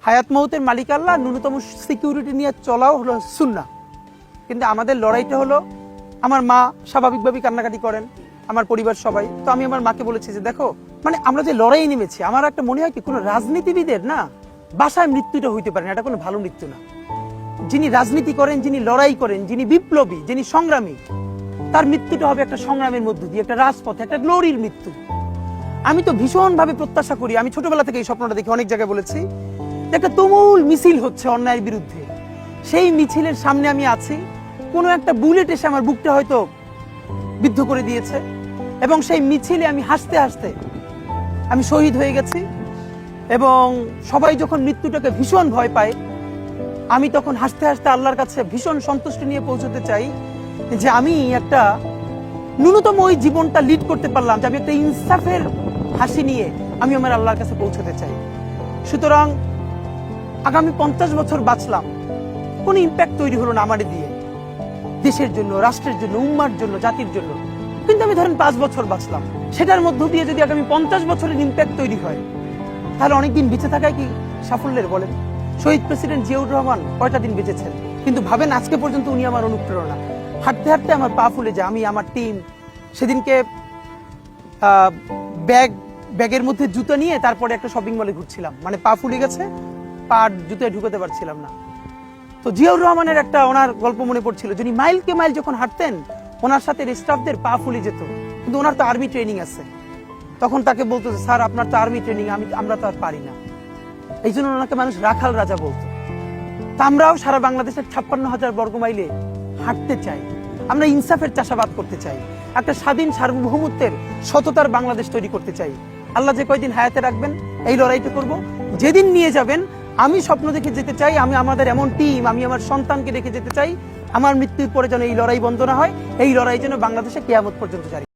হায়াত মৌতের মালিক আল্লাহ, ন্যূনতম সিকিউরিটি নিয়ে চলাও হলো সুন্নাহ। কিন্তু আমাদের লড়াইটা হলো, আমার মা স্বাভাবিকভাবেই কান্নাকাটি করেন, আমার পরিবার সবাই। তো আমি আমার মাকে বলেছি যে দেখো, মানে আমরা যে লড়াই নেমেছি, আমার একটা মনে হয় কি, কোনো রাজনীতিবিদের না বাসায় মৃত্যুটা হইতে পারে না, এটা কোনো ভালো মৃত্যু না। যিনি রাজনীতি করেন, যিনি লড়াই করেন, যিনি বিপ্লবী, যিনি সংগ্রামী, তার মৃত্যুটা হবে একটা সংগ্রামের মধ্য দিয়ে, একটা রাজপথে, একটা গ্লোরির মৃত্যু। আমি তো ভীষণভাবে প্রত্যাশা করি, আমি ছোটবেলা থেকে এই স্বপ্নটা দেখি, অনেক জায়গায় বলেছি, একটা তুমুল মিছিল হচ্ছে অন্যায়ের বিরুদ্ধে, সেই মিছিলের সামনে আমি আছি, কোনো একটা বুলেট এসে আমার বুকটা হয়তো বিদ্ধ করে দিয়েছে, এবং সেই মিছিলে আমি হাসতে হাসতে আমি শহীদ হয়ে গেছি। এবং সবাই যখন মৃত্যুটাকে ভীষণ ভয় পায়, আমি তখন হাসতে হাসতে আল্লাহর কাছে ভীষণ সন্তুষ্টি নিয়ে পৌঁছতে চাই যে আমি একটা ন্যূনতম ওই জীবনটা লিড করতে পারলাম, যে আমি একটা ইনসাফের হাসি নিয়ে আমি আমার আল্লাহর কাছে পৌঁছতে চাই। সুতরাং আগামী 50 বছর বাঁচলাম, কোনো ইম্প্যাক্ট তৈরি হলো না আমার দিয়ে, দেশের জন্য, রাষ্ট্রের জন্য, উম্মার জন্য, জাতির জন্য। কিন্তু আমি ধরেন 5 বছর বাঁচলাম, সেটার মধ্য দিয়ে যদি আগামী 50 বছরের ইম্প্যাক্ট তৈরি হয়, তাহলে অনেকদিন বেঁচে থাকায় কি সাফল্যের? বলেন, শহীদ প্রেসিডেন্ট জিয়াউর রহমান কয়টা দিন বেঁচেছেন, কিন্তু ভাবেন আজকে পর্যন্ত উনি আমার অনুপ্রেরণা। হাঁটতে হাঁটতে আমার পা ফুলে যায়, আমি, আমার টিম, সেদিনকে ব্যাগের মধ্যে জুতো নিয়ে তারপরে একটা শপিং মলে ঘুরছিলাম, মানে পা ফুলে গেছে, পা জুতোয় ঢুকাতে পারছিলাম না। তো জিয়াউর রহমানের একটা ওনার গল্প মনে পড়ছিল, যিনি মাইলকে মাইল যখন হাঁটতেন, ওনার সাথে স্টাফদের পা ফুলে যেত, কিন্তু ওনার তো আর্মি ট্রেনিং আছে। তখন তাকে বলতো যে স্যার আপনার তো আর্মি ট্রেনিং, আমরা তো আর পারি না। এই জন্য ওনাকে মানুষ রাখাল রাজা বলতো। তা আমরাও সারা বাংলাদেশের 56,000 বর্গ মাইলে হাঁটতে চাই, আমরা ইনসাফের চাষাবাদ করতে চাই, একটা স্বাধীন সার্বভৌমত্বের সততার বাংলাদেশ তৈরি করতে চাই। আল্লাহ যে কয়দিন হায়াতে রাখবেন এই লড়াইটা করব। যেদিন নিয়ে যাবেন, আমি স্বপ্ন দেখে যেতে চাই, আমি আমাদের এমন টিম, আমি আমার সন্তানকে রেখে যেতে চাই, আমার মৃত্যুর পরে যেন এই লড়াই বন্ধ না হয়, এই লড়াই যেন বাংলাদেশে কিয়ামত পর্যন্ত জারি।